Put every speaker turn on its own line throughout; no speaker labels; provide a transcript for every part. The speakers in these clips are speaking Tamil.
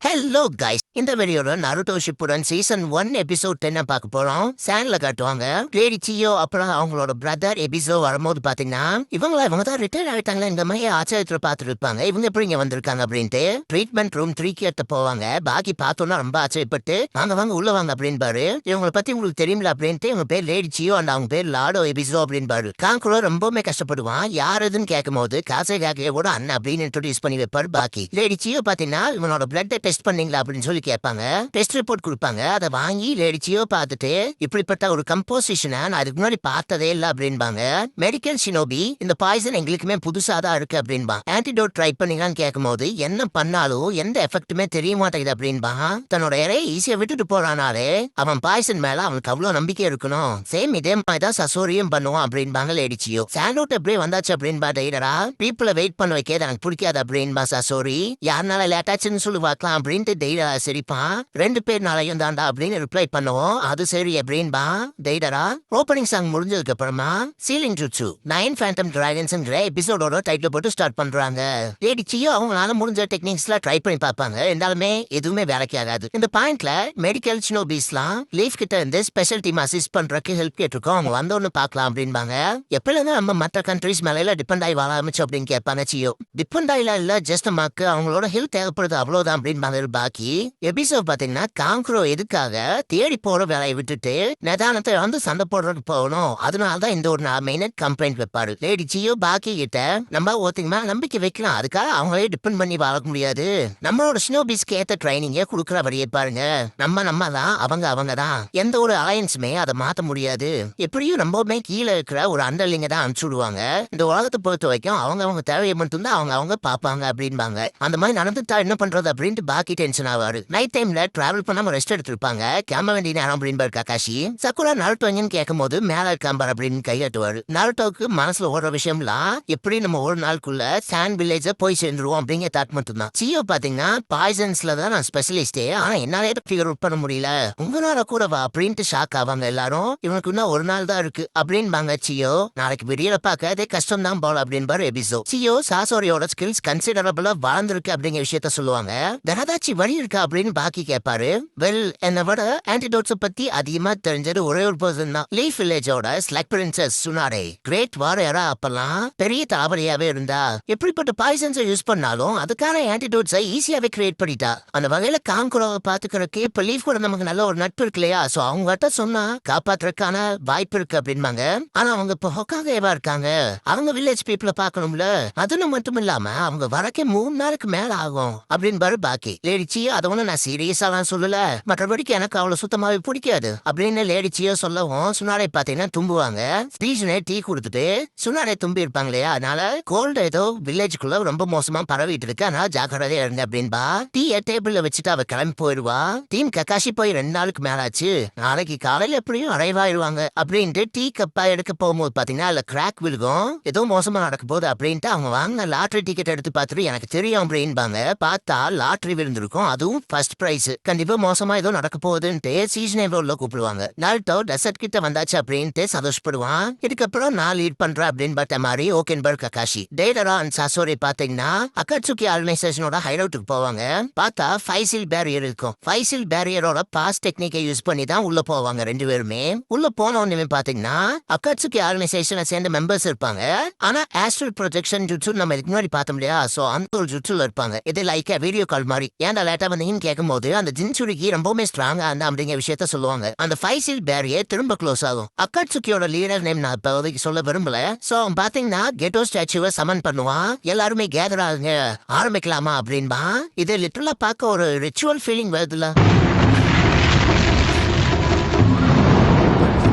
ஹலோ கைஸ், இந்த வீடியோல நருட்டோ ஷிப்புடன் சீசன் 1 எபிசோட் 10 பார்க்க போறோம். சாண்ட்ல காட்டுவாங்க லேடி சியோ அப்புறம் அவங்களோட பிரதர் எபிசோட் வரும்போது பாத்தீங்கன்னா இவங்க தான் ரிட்டையர் ஆயிட்டாங்களே இந்த மாதிரி ஆச்சரியத்துல பார்த்துட்டு இருப்பாங்க. இவங்க எப்படி இங்க வந்திருக்காங்க அப்படின்ட்டு ட்ரீட்மெண்ட் ரூம் 3 எடுத்து போவாங்க. பாக்கி பார்த்தோன்னா ரொம்ப ஆச்சரியப்பட்டு வாங்க உள்ள வாங்க அப்படின்னு பாரு. இவங்களை பத்தி உங்களுக்கு தெரியுமில்ல அப்படின்ட்டு இவங்க பேர் லேடி சியோ அண்ட் அவங்க பேர் லாடோ எபிசோ அப்படின்னு பாரு. காங்குரோ ரொம்பவுமே கஷ்டப்படுவான். யாருதுன்னு கேட்கும் போது காசை காக்கையோட அண்ணன் அப்படின்னு இன்ட்ரோடியூஸ் பண்ணி வைப்பாரு. பாக்கி லேடி சியோ பாத்தீங்கன்னா இவனோட பிளட் டெஸ்ட் பண்ணீங்களா அப்படின்னு சொல்லி கேட்பாங்க. டெஸ்ட் ரிப்போர்ட் கொடுப்பாங்க. அதை வாங்கி லேடிச்சியோ பார்த்துட்டு இப்படிப்பட்ட ஒரு கம்போசிஷனை நான் அதுக்கு முன்னாடி பார்த்ததே இல்லை அப்படின்பாங்க. மெடிக்கல் ஷினோபி இந்த பாய்சன் எங்களுக்குமே புதுசா தான் இருக்கு அப்படின்பா. ஆன்டிடோட் ட்ரை பண்ணீங்களான்னு கேட்கும் போது என்ன பண்ணாலும் எந்த எஃபெக்ட்டுமே தெரிய மாட்டேங்குது அப்படின்பா. தன்னோட இறையை ஈஸியா விட்டுட்டு போறானாலே அவன் பாய்சன் மேல அவனுக்கு அவ்வளவு நம்பிக்கை இருக்கணும். சேம் இதே மாதிரி தான் சசோரியும் பண்ணுவான் அப்படின்பாங்க லேடிச்சியோ. சாண்டோட் அப்படியே வந்தாச்சு அப்படின்பா. டைரா பீப்புளை வெயிட் பண்ண வைக்கிறது எனக்கு பிடிக்காது அப்படின்பா சசோரி. யாருனால லேட்டாச்சுன்னு சொல்லி பார்க்கலாம் அப்படின்ட்டு டெய்டரா சரிப்பான். 2 பேர் நாளையும் தாண்டா அப்படின்னு ரிப்ளை பண்ணுவோம். அது சரி அப்படின்பா டெய்டரா. ஓப்பனிங் சாங் முடிஞ்சதுக்கு அப்புறமா சீலிங் ஜுட்சு 9 ஃபேண்டம் டிராகன்ஸ்ங்கிற எபிசோடோட டைட்டில் போட்டு ஸ்டார்ட் பண்றாங்க. லேடி சியோ அவங்களால முடிஞ்ச டெக்னிக்ஸ்லாம் ட்ரை பண்ணி பார்ப்பாங்க. இருந்தாலுமே எதுவுமே வேலைக்கு ஆகாது. இந்த பாயிண்ட்ல மெடிக்கல் ஸ்னோபீஸ்லாம் லீஃப் கிட்ட இருந்து ஸ்பெஷல் டீம் அசிஸ்ட் பண்றதுக்கு ஹெல்ப் கேட்டிருக்கோம். அவங்க வந்தோன்னு பார்க்கலாம் அப்படின்பாங்க. எப்படின்னா நம்ம மற்ற கண்ட்ரிஸ் மேல டிபெண்ட் ஆகி வாழ ஆரம்பிச்சு அப்படின்னு கேட்பாங்க சியோ. டிபெண்ட் ஆயில இல்ல ஜஸ்ட் நமக்கு அவங்களோட ஹெல்ப் தேவைப்படுது அவ்வளவுதான் அப்படின்பாங்க. பாக்கி எபிசோட் பாத்தீங்கன்னா காங்குரோ எதுக்காக தேடி போற வேலையை விட்டுட்டு நிதானத்தை வந்து சண்டை போடுறதுக்கு போகணும். அதனாலதான் இந்த ஒரு மெயின கம்ப்ளைண்ட் வைப்பாரு. லேடி சியோ பாக்கி கிட்ட நம்ம ஒருத்தங்க நம்பிக்கை வைக்கலாம். அதுக்காக அவங்களே டிபெண்ட் பண்ணி வாழ முடியாது. நம்மளோட ஸ்னோபீஸ்க்கு ஏத்த ட்ரைனிங்கே கொடுக்குற வழியை பாருங்க. நம்ம தான் அவங்க தான். எந்த ஒரு அலையன்ஸுமே அதை மாத்த முடியாது. எப்படியும் ரொம்பவுமே கீழே இருக்கிற ஒரு அண்டர்லிங்க தான் அனுப்பிச்சுடுவாங்க. இந்த உலகத்தை பொறுத்த வரைக்கும் அவங்க தேவையை மட்டும் தான் அவங்க பாப்பாங்க அப்படின்பாங்க. அந்த மாதிரி நடந்துட்டா என்ன பண்றது அப்படின்ட்டு பாக்கி டென்ஷன் ஆவாரு. நைட் டைம்ல டிராவல் பண்ணாம ரெஸ்ட் எடுத்திருப்பாங்க. கிளம்ப வேண்டிய நேரம் அப்படின்னு காக்காஷி சக்குரா நருட்டோங்கன்னு கேட்கும் போது மேல இருக்காம்பார் அப்படின்னு கையாட்டுவாரு. நருட்டோக்கு மனசுல ஓடுற விஷயம்லாம் எப்படி நம்ம ஒரு நாளுக்குள்ள சாண்ட் வில்லேஜ போய் சேர்ந்துருவோம் அப்படிங்கிற தாட் மட்டும் தான். சியோ பாத்தீங்கன்னா பாய்சன்ஸ்ல தான் நான் ஸ்பெஷலிஸ்டே. ஆனா என்னாலே ஃபிகர் அவுட் பண்ண முடியல. உங்களால கூட வா அப்படின்ட்டு ஷாக் ஆவாங்க எல்லாரும். இவனுக்கு இன்னும் ஒரு நாள் தான் இருக்கு அப்படின்பாங்க. சியோ நாளைக்கு விடியல பார்க்க அதே கஷ்டம் தான் போல அப்படின்பாரு எபிசோ. சியோ சாசோரியோட ஸ்கில்ஸ் கன்சிடரபிளா வளர்ந்துருக்கு அப்படிங்கிற விஷயத்த சொல்லுவாங்க. தனதாச்சி வழி இருக்கா அப்படின்னு பாக்கி கேட்பாரு. வெல் என்னை விட ஆன்டிடோட்ஸ் பத்தி அதிகமா தெரிஞ்சது ஒரே ஒரு பர்சன் தான். லீஃப் வில்லேஜோட ஸ்லக் பிரின்சஸ் சுனாரே. கிரேட் வாரியரா அப்பெல்லாம் பெரிய தாவரையாவே இருந்தா. எப்படிப்பட்ட பாய்சன்ஸை யூஸ் பண்ணாலும் அதுக்கான ஆன்டிடோட்ஸை ஈஸியாவே கிரியேட் பண்ணிட்டா. அந்த வகையில காங்குரோவை பாத்துக்கிறதுக்கு இப்ப லீஃப் கூட நமக்கு நல்ல ஒரு நட்பு இருக்கு இல்லையா? சோ அவங்க கிட்ட சொன்னா காப்பாத்துறதுக்கான வாய்ப்பு இருக்கு அப்படின்பாங்க. ஆனா அவங்க இப்ப ஹொக்காகேவா இருக்காங்க. அவங்க வில்லேஜ் பீப்புளை பாக்கணும்ல. அதுன்னு மட்டும் இல்லாம அவங்க வரக்கே 3 நாளுக்கு மேல ஆகும் அப்படின்னு பாரு பாக்கி. லேடிச்சியோ அதை ஒண்ணு நான் சீரியஸாலாம் சொல்லல. மற்றபடிக்கு எனக்கு அவ்வளவு சுத்தமாவே பிடிக்காது அப்படின்னு லேடிச்சியோ சொல்லவும் சுனாரை பாத்தீங்கன்னா தும்புவாங்க. ஸ்பீஷனே டீ கொடுத்துட்டு சுனாரை தும்பி இருப்பாங்க இல்லையா? அதனால கோல்டு ஏதோ வில்லேஜுக்குள்ள ரொம்ப மோசமா பரவிட்டு இருக்கு. அதனால ஜாக்கிரதையா இருங்க அப்படின்பா. டீயை டேபிள்ல வச்சுட்டு அவ கிளம்பி போயிடுவா. டீம் கக்காஷி போய் 2 நாளுக்கு மேலாச்சு. நாளைக்கு காலையில எப்படியும் அரைவாயிருவாங்க அப்படின்ட்டு டீ கப்பா எடுக்க போகும்போது பாத்தீங்கன்னா அதுல கிராக் விழுகும். ஏதோ மோசமா நடக்க போகுது அப்படின்ட்டு அவங்க வாங்கின லாட்டரி டிக்கெட் எடுத்து பார்த்துட்டு எனக்கு தெரியும் அப்படின்பாங்க. பார்த்தா லாட்டரி விழுந்திருக்கும். அதுவும் ஃபர்ஸ்ட் பிரைஸ். கண்டிப்பா மோசமா ஏதோ நடக்க போகுதுன்ட்டு சீசன் எவ்வளோ கூப்பிடுவாங்க. நால்டோ டெசர்ட் கிட்ட வந்தாச்சு அப்படின்ட்டு சந்தோஷப்படுவான். இதுக்கப்புறம் நான் லீட் பண்றேன் அப்படின்னு பார்த்த மாதிரி ஓகேன்பர் கக்காஷி டேடரா அண்ட் சாசோரி பாத்தீங்கன்னா அக்காட்சுகி ஆர்கனைசேஷனோட ஹைடவுட்டுக்கு போவாங்க. பார்த்தா ஃபைசில் பேரியர் இருக்கும். ஃபைசில் பேரியரோட பாஸ் டெக்னிக்கை யூஸ் பண்ணி தான் உள்ள போவாங்க 2 பேருமே. உள்ள போனோன்னு பாத்தீங்கன்னா அக்காட்சுகி ஆர்கனைசேஷனை சேர்ந்த மெம்பர்ஸ் இருப்பாங்க. ஆனா ஆஸ்ட்ரல் ப்ரொஜெக்ஷன் ஜுட்சு நம்ம இதுக்கு முன்னாடி பார்த்தோம் இல்லையா? சோ அந்த ஒரு ஜுட்சுல இருப்பாங்க. இது லைக் வீடியோ கால் மாதிரி. ஏன்டா லேட்டா வந்தீங்கன்னு கேட்கும் போது அந்த ஜின்சுரிக்கு ரொம்பவுமே ஸ்ட்ராங்கா இருந்தா அப்படிங்கிற விஷயத்த சொல்லுவாங்க. அந்த ஃபைசில் பேரியர் திரும்ப க்ளோஸ் ஆகும். அக்காட்சுகியோட லீடர் நேம் நான் இப்போதைக்கு சொல்ல விரும்பல. சோ பாத்தீங்கன்னா கெட்டோ ஸ்டாச்சுவை சமன் பண்ணுவான். எல்லாருமே கேதர் ஆகுங்க ஆரம்பிக்கலாமா அப்படின்பா. இது லிட்டரலா பார்க்க ஒரு ரிச்சுவல் ஃபீலிங் வருதுல.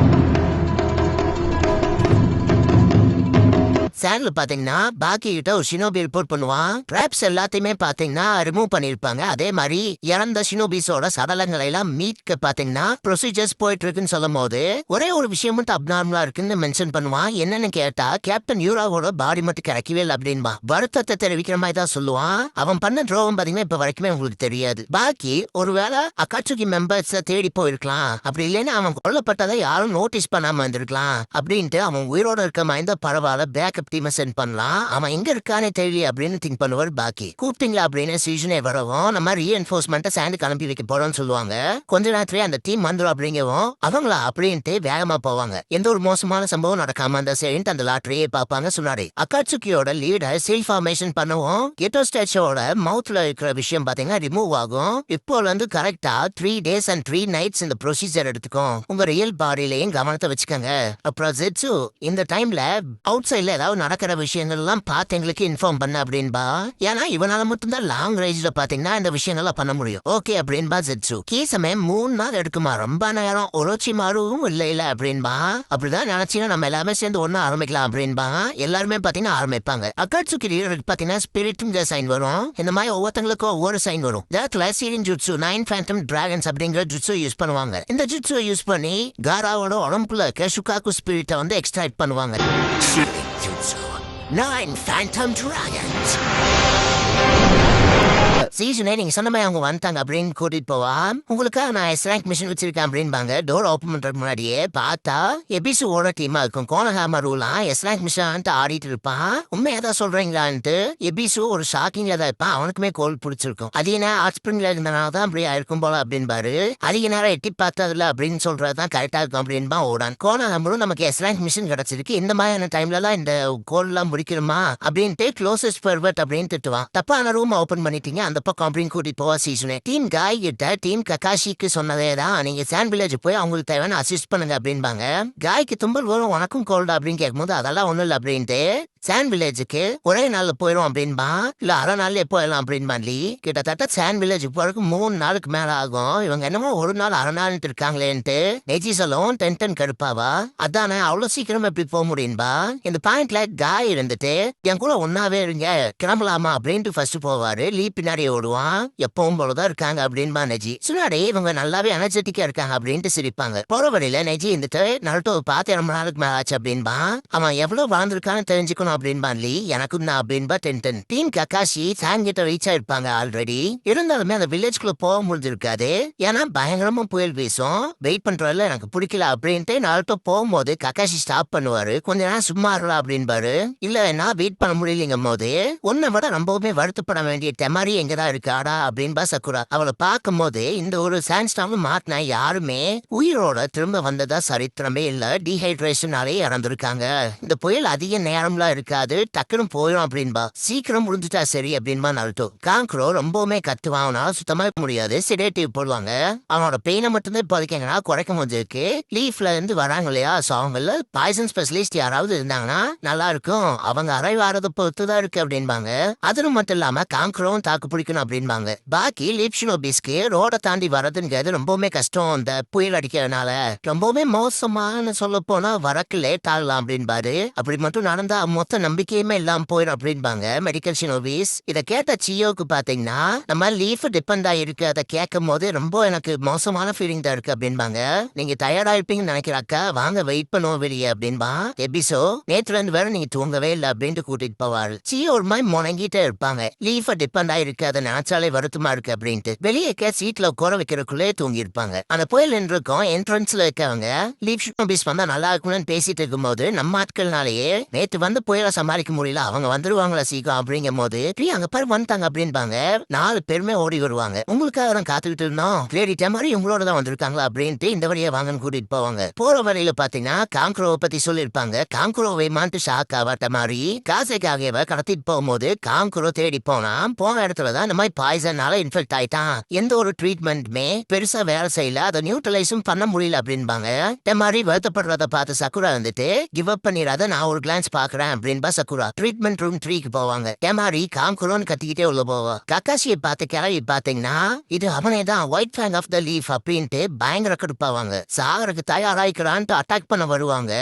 சேனல் பாத்தீங்கன்னா பாக்கி கிட்ட ஒரு ஷினோபி ரிப்போர்ட் பண்ணுவான். ட்ராப்ஸ் எல்லாத்தையுமே பாத்தீங்கன்னா ரிமூவ் பண்ணிருப்பாங்க. அதே மாதிரி இறந்த ஷினோபிஸோட சடலங்களை எல்லாம் மீட்க பாத்தீங்கன்னா ப்ரொசீஜர்ஸ் போயிட்டு இருக்குன்னு சொல்லும் போது ஒரே ஒரு விஷயம் மட்டும் அப்நார்மலா இருக்குன்னு மென்ஷன் பண்ணுவான். என்னன்னு கேட்டா கேப்டன் யூராவோட பாடி மட்டும் கிடைக்கவே இல்லை அப்படின்பா. வருத்தத்தை தெரிவிக்கிற மாதிரி தான் சொல்லுவான். அவன் பண்ண துரோகம் பாத்தீங்கன்னா இப்ப வரைக்குமே உங்களுக்கு தெரியாது. பாக்கி ஒருவேளை அக்காட்சுகி மெம்பர்ஸ் தேடி போயிருக்கலாம். அப்படி இல்லைன்னா அவன் கொல்லப்பட்டதை யாரும் நோட்டீஸ் பண்ணாம வந்திருக்கலாம் அப்படின்ட்டு அவன் உயிரோட இருக்க மாதிரி பரவாயில்ல பேக்கப் டீமை சென்ட் பண்ணலாம். அவன் எங்க இருக்கானே தெரியல அப்படின்னு திங்க் பண்ணுவார் பாக்கி. கூப்பிட்டீங்களா அப்படின்னு சீசனே வரவும் நம்ம ரீஎன்ஃபோர்ஸ்மெண்ட்டை சாண்டுக்கு அனுப்பி வைக்க போறோம்னு சொல்லுவாங்க. கொஞ்ச நேரத்திலே அந்த டீம் வந்துடும் அப்படிங்கவும் அவங்களா அப்படின்ட்டு வேகமா போவாங்க. எந்த ஒரு மோசமான சம்பவம் நடக்காம அந்த சரின்ட்டு அந்த லாட்டரியே பார்ப்பாங்க சொன்னாரு. அக்காட்சுக்கியோட லீடர் சீல் ஃபார்மேஷன் பண்ணுவோம். கெட்டோ ஸ்டாச்சோட மவுத்ல இருக்கிற விஷயம் பாத்தீங்கன்னா ரிமூவ் ஆகும். இப்போ வந்து கரெக்டா 3 days and 3 nights இந்த ப்ரொசீஜர் எடுத்துக்கும். உங்க ரியல் பாடியிலையும் கவனத்தை வச்சுக்கோங்க. அப்புறம் ஜெட்சு இந்த டைம்ல அவுட் சைட்ல ஏதாவது நடக்கிற விஷயங்கள் எல்லாம் பார்த்து எங்களுக்கு இன்ஃபார்ம் பண்ண அப்படின்பா. ஏன்னா இவனால மட்டும்தான் லாங் ரேஞ்ச்ல பாத்தீங்கன்னா இந்த விஷயங்கள்லாம் பண்ண முடியும். Okay அப்படின்பா Zetsu. கேசமே 3 நாள் எடுக்குமா, ரொம்ப நேரம் ஒரோச்சி மாறுவும் இல்ல அப்படின்பா. அப்படிதான் நினைச்சீங்கன்னா நம்ம எல்லாமே சேர்ந்து ஒன்னா ஆரம்பிக்கலாம் அப்படின்பா. எல்லாருமே பாத்தீங்கன்னா ஆரம்பிப்பாங்க. அக்காட்சுக்கி லீடருக்கு பாத்தீங்கன்னா ஸ்பிரிட்ங்கிற சைன் வரும். இந்த மாதிரி ஒவ்வொருத்தங்களுக்கும் ஒவ்வொரு சைன் வரும். சீரின் ஜுட்சு 9 ஃபேண்டம் டிராகன்ஸ் அப்படிங்கிற ஜுட்சு யூஸ் பண்ணுவாங்க. இந்த ஜுட்சு யூஸ் பண்ணி காராவோட உடம்புல ஷுகாகு ஸ்பிரிட்டை வந்து எக்ஸ்ட்ராக்ட் பண்ணுவாங்க. 9 ஃபேண்டம் டிராகன்ஸ் சீசனே நீங்க சொன்ன மாதிரி அவங்க வந்துட்டாங்க அப்படின்னு கூட்டிட்டு போவா. உங்களுக்காக நான் எஸ்ராங்க் மிஷின் வச்சிருக்கேன் அப்படின்பாங்க. டோர் ஓப்பன் பண்றதுக்கு முன்னாடியே பார்த்தா எபிசோட டீமா இருக்கும். கோனஹாமா ரூலாம் எஸ்ராங்க் மிஷன் ஆடிட்டு இருப்பான். உண்மையா தான் சொல்றீங்களான்ட்டு எபிசு ஒரு ஷாக்கிங்ல தான் இருப்பான். அவனுக்குமே கோல் பிடிச்சிருக்கும். அது என்ன ஹாட் ஸ்பிரிங்ல இருந்தனால தான் அப்படி ஆயிருக்கும் போல அப்படின்பாரு. அதிக நேரம் எட்டி பார்த்ததுல அப்படின்னு சொல்றதுதான் கரெக்டா இருக்கும் அப்படின்பா ஓடான். கோனஹாமரும் நமக்கு எஸ்ராங்க் மிஷின் கிடைச்சிருக்கு, இந்த மாதிரியான டைம்ல எல்லாம் இந்த கோல் எல்லாம் முடிக்கணுமா அப்படின்ட்டு க்ளோசஸ்ட் பர்வர்ட் அப்படின்னு திட்டுவான். தப்பான ரூம் ஓபன் பண்ணிட்டீங்க அந்த பக்கம் அப்படின்னு கூட்டிட்டு போவா சீசனே. டீம் காய் கிட்ட டீம் ககாஷிக்கு சொன்னதே தான், நீங்க சாண்ட் வில்லேஜ் போய் அவங்களுக்கு தேவையான அசிஸ்ட் பண்ணுங்க அப்படின்பாங்க. காய்க்கு தும்பல் வரும் உனக்கும் கோல்டு அப்படின்னு கேட்கும்போது அதெல்லாம் ஒண்ணும் இல்லை அப்படின்ட்டு சாண்ட் வில்லேஜுக்கு ஒரே நாள்ல போயிடும் அப்படின்பா. இல்ல அரை நாள்ல போயிடலாம் அப்படின்பா. கிட்டத்தட்ட சாண்ட் வில்லேஜ் போறதுக்கு 3 நாளுக்கு மேல ஆகும். இவங்க என்னமோ ஒரு நாள் அரை நாள் இருக்காங்களேன்ட்டு நெஜி சொல்லும். டென்டன் கடுப்பாவா. அதானே அவ்வளவு சீக்கிரம் எப்படி போக முடியும்பா. இந்த பாயிண்ட்ல காய் இருந்துட்டு என் கூட ஒன்னாவே இருங்க கிளம்பலாமா அப்படின்ட்டு ஃபர்ஸ்ட் போவாரு. லீ பின்னாடி ஓடுவான். எப்பவும் போலதான் இருக்காங்க அப்படின்பா நெஜி. சுனாடி இவங்க நல்லாவே எனர்ஜெட்டிக்கா இருக்காங்க அப்படின்ட்டு சிரிப்பாங்க. போற வழியில நெஜி இருந்துட்டு நருட்டோ பார்த்து ரொம்ப நாளுக்கு மேல ஆச்சு அப்படின்பா. அவன் எவ்வளவு வாழ்ந்திருக்கான்னு தெரிஞ்சுக்கணும் அப்படின்பா. லீ எனக்கும் நான் அப்படின்பா டென்டன். டீம் ககாஷி சாங்கிட்ட ரீச் ஆயிருப்பாங்க ஆல்ரெடி. இருந்தாலுமே அந்த வில்லேஜ்குள்ள போக முடிஞ்சிருக்காது. ஏன்னா பயங்கரமா புயல் வீசும். வெயிட் பண்றதுல எனக்கு பிடிக்கல அப்படின்ட்டு நருட்டோ போகும்போது ககாஷி ஸ்டாப் பண்ணுவாரு. கொஞ்ச நேரம் சும்மா இருக்கலாம் அப்படின்பாரு. இல்ல நான் வெயிட் பண்ண முடியலைங்கும் போது உன்னை விட ரொம்பவுமே வருத்தப்பட வேண்டிய தெமாரி எங்கதான் இருக்காடா அப்படின்பா சக்குரா. அவளை பார்க்கும் போது இந்த ஒரு சாண்ட்ஸ்டாம் மாட்டினா யாருமே உயிரோட திரும்ப வந்ததா சரித்திரமே இல்ல. டீஹைட்ரேஷனாலே இறந்துருக்காங்க. இந்த புயல் அதிக நேரம்லாம் இருக்காது, டக்குன்னு போயிடும் அப்படின்பா. சீக்கிரம் முடிஞ்சுட்டா சரி அப்படின்பா நருட்டோ. காங்க்ரோ ரொம்பவுமே கத்துவான். அவனால சுத்தமா முடியாது. சிடேட்டிவ் போடுவாங்க. அவனோட பெயினை மட்டும்தான் இப்போதைக்கு எங்கன்னா குறைக்க முடிஞ்சிருக்கு. லீஃப்ல இருந்து வராங்க இல்லையா, ஸோ அவங்கள பாய்சன் ஸ்பெஷலிஸ்ட் யாராவது இருந்தாங்கன்னா நல்லா இருக்கும். அவங்க அரைவ் ஆறதை பொறுத்துதான் இருக்கு அப்படின்பாங்க. அது மட்டும் இல்லாம காங்க்ரோவும் தாக்கு பிடிக்கணும் அப்படின்பாங்க. பாக்கி லீப்ஷினோபிஸ்க்கு ரோட தாண்டி வரதுங்கிறது ரொம்பவுமே கஷ்டம். இந்த புயல் அடிக்கிறதுனால ரொம்பவுமே மோசமான சொல்ல போனா வரக்கு லேட் ஆகலாம் அப்படின்பாரு. அப்படி மட்டும் நடந்தா மொத்த நம்பிக்கையுமே இல்லாம போயிடும் அப்படின்பாங்க மெடிக்கல் ஷினோபிஸ். இதை கேட்ட சியோக்கு பாத்தீங்கன்னா நம்ம லீஃப் டிபெண்ட் ஆயிருக்கு. அதை கேட்கும் போது ரொம்ப எனக்கு மோசமான ஃபீலிங் தான் இருக்கு அப்படின்பாங்க. நீங்க டயர்டா இருப்பீங்கன்னு நினைக்கிறாக்கா, வாங்க வெயிட் பண்ணுவோம் வெளியே அப்படின்பா. எபிசோ நேத்துல இருந்து வேற நீங்க தூங்கவே இல்லை அப்படின்ட்டு கூட்டிட்டு போவாரு. சியோ ஒரு மாதிரி முணங்கிட்டே இருப்பாங்க. லீஃப் டிபெண்ட் ஆயிருக்கு, அதை நினைச்சாலே வருத்தமா இருக்கு அப்படின்ட்டு. வெளியே சீட்ல உட்கார வைக்கிறதுக்குள்ளே தூங்கி இருப்பாங்க. அந்த புயல் இருக்கும் என்ட்ரன்ஸ்ல இருக்கவங்க லீஃப் ஷினோபிஸ் வந்தா நல்லா இருக்கும்னு பேசிட்டு இருக்கும் போது நம்ம ஆட்கள்னாலேயே நேத்து வந்து புயலை சமாளிக்க முடியல, அவங்க வந்துருவாங்களா சீக்கிரம் அப்படிங்கும் போது அங்க பாரு வந்துட்டாங்க அப்படின்பாங்க. 4 பேருமே ஓடி வருவாங்க. உங்களுக்காக தான் காத்துக்கிட்டு இருந்தோம், கிரேடிட்ட மாதிரி உங்களோட தான் வந்திருக்காங்களா அப்படின்ட்டு இந்த வழியா வாங்கன்னு கூட்டிட்டு போவாங்க. போற வழியில பாத்தீங்கன்னா காங்க்ரோவை பத்தி சொல்லிருப்பாங்க. காங்க்ரோவை மாட்டு ஷாக் ஆவாட்ட மாதிரி காசைக்காகவ கடத்திட்டு போகும்போது காங்க்ரோ தேடி போன இடத்துலதான் இந்த மாதிரி பாய்சனால இன்ஃபெக்ட் ஆயிட்டான். எந்த ஒரு ட்ரீட்மெண்ட்டுமே பெருசா வேலை செய்யல, அதை நியூட்ரலைஸும் பண்ண முடியல அப்படின்பாங்க. இந்த மாதிரி வருத்தப்படுறத பார்த்து சக்குரா வந்துட்டு கிவ் அப் பண்ணிடாத, நான் ஒரு கிளான்ஸ் பாக்குறேன் அப்படின்பா சக்குரா. ட்ரீட்மெண்ட் ரூம் 3க்கு போவாங்க. கேமாரி காங்க்ரோன்னு கத்திக்கிட்டே உள்ள போவா. கக்காஷியை பார்த்து கிளம்பி பாத்தீங்கன்னா இது அவனே தான் White Fang of the leaf அப்படின்ட்டு பயங்கர கடுப்பாவாங்க. சாகருக்கு தயாராயிக்கிறான்ட்டு அட்டாக் பண்ண வருவாங்க.